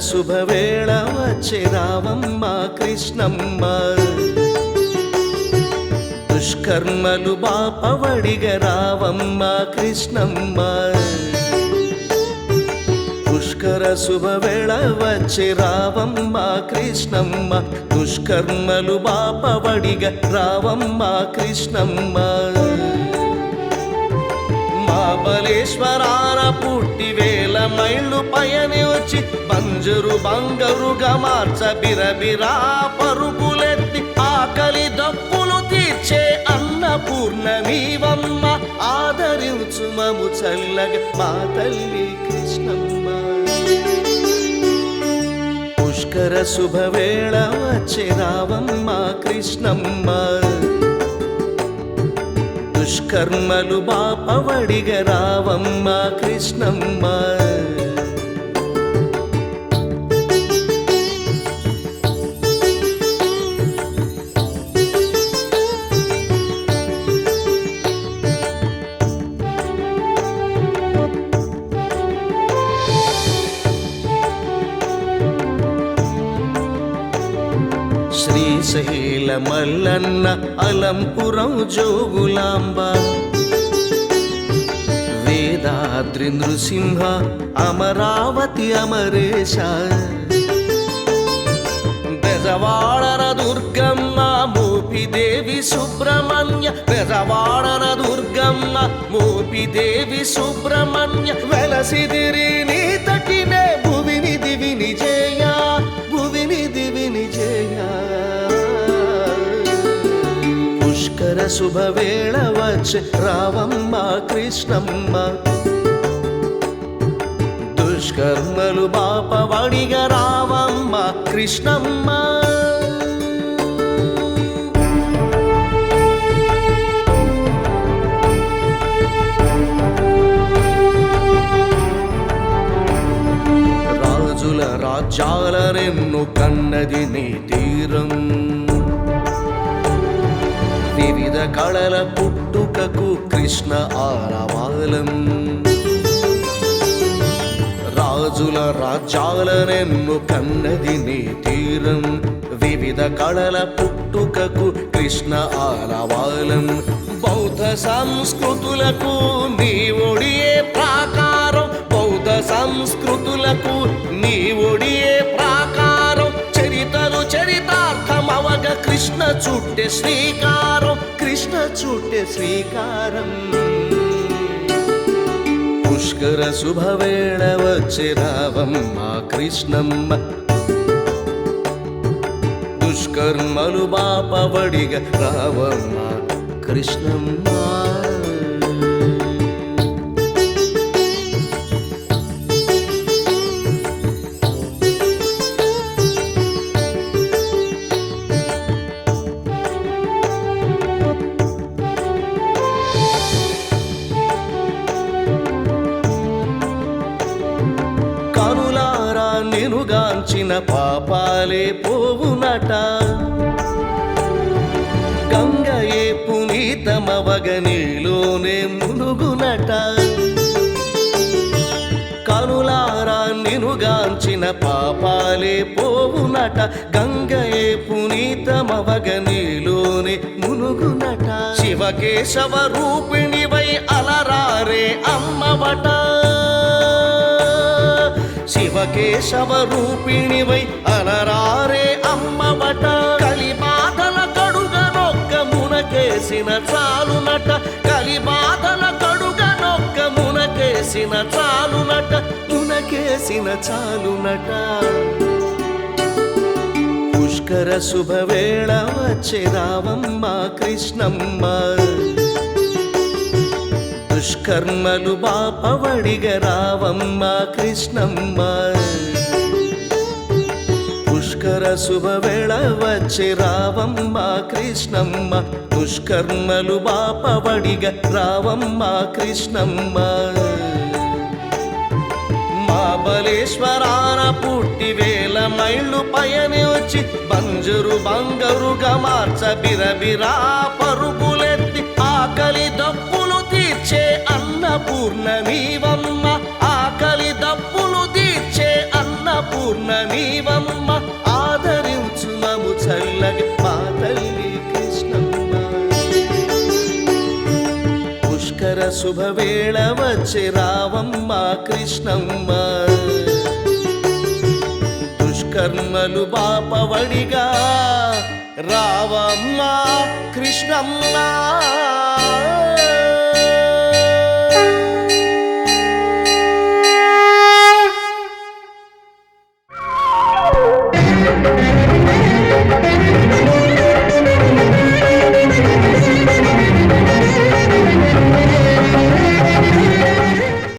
శుభవేళ వచ్చే రావమ్మ కృష్ణమ్మ దుష్కర్మలు బాపవడిగ రావమ్మ కృష్ణమ్మ పుష్కర శుభవేళ వచ్చే రావమ్మ కృష్ణమ్మ దుష్కర్మలు బాపవడిగ రావమ్మ కృష్ణమ్మ మహాబలేశ్వరాన పుట్టి వేల మైళ్ళు పయని వచ్చి బంజరు బంగరుగా మార్చ బిరబిరా పరుగులెత్తి ఆకలి దప్పులు తీర్చే అన్నపూర్ణ నీవమ్మ ఆదరించు మము చల్లగా మా తల్లి కృష్ణమ్మ పుష్కర శుభవేళ వచ్చే రావమ్మ కృష్ణమ్మ దుష్కర్మలు బాపవడిగ రావమ్మ కృష్ణమ్మ శ్రీశైల మల్లన్న అలంపురం జోగులాంబ వేదాద్రి నృసింహ అమరావతి అమరేశ బెజవాడన దుర్గమ్మ మోపిదేవి సుబ్రహ్మణ్య బెజవాడన దుర్గమ్మ మోపిదేవి సుబ్రహ్మణ్య వెలసిదిరి నీతటినే భువిని దివిని జయ భువిని దివిని జయ పుష్కర శుభవేళ వచ్చే రావమ్మ కృష్ణమ్మ దుష్కర్మలు బాపవడిగ రావమ్మ కృష్ణమ్మ రాజుల రాజ్యాలనెన్ను కన్నది నీ తీరం వివిధ కళల పుట్టుకకు కృష్ణ ఆరవాలం రాజుల రాజ్యాలనెన్ను కన్నది నీ తీరం వివిధ కళల పుట్టుకకు కృష్ణ ఆలవాలం బౌద్ధ సంస్కృతులకు నీ ఒడియే ప్రాకారం బౌద్ధ సంస్కృతులకు నీ ఒడియే ప్రాకారం చరితలు చరితార్థమవగ కృష్ణ చుట్టె శ్రీకారం కృష్ణ చుట్టె శ్రీకారం పుష్కర శుభవేళ వచ్చే రావమ్మ కృష్ణమ్మ దుష్కర్మలు బాపవడిగ రావమ్మ కృష్ణమ్మ కనులారా నినుగాంచిన పాపాలే పోవునట గంగయే పునీతమవగ నీలోనే మునుగునట కనులారా నినుగాంచిన పాపాలే పోవునట గంగయే పునీతమవగ నీలోనే మునుగునట శివకేశవ రూపిణివై అలరారే అమ్మవట శివకేశవ రూపిణివై అలరారే అమ్మవట కలిబాధల కడుగనొక్క మునకేసిన చాలునట కలిబాధల కడుగనొక్క మునకేసిన చాలునట మునకేసిన చాలునట పుష్కర శుభవేళ వచ్చే రావమ్మ కృష్ణమ్మ దుష్కర్మలు బాపవడిగ రావమ్మ కృష్ణమ్మ పుష్కర శుభవేళ వచ్చే రావమ్మ కృష్ణమ్మ దుష్కర్మలు బాపవడిగ రావమ్మ కృష్ణమ్మ మహాబలేశ్వరాన పుట్టి వేల మైళ్ళు పయని వచ్చి బంజరు బంగరుగా మార్చ బిరబిరా పరుగులెత్తి ఆకలి దప్పులు తీర్చే అన్నపూర్ణ నీవమ్మ ఆకలి దప్పులు తీర్చే అన్నపూర్ణ శుభవేళ వచ్చే రావమ్మ కృష్ణమ్మ దుష్కర్మలు బాపవడిగా రావమ్మ కృష్ణమ్మ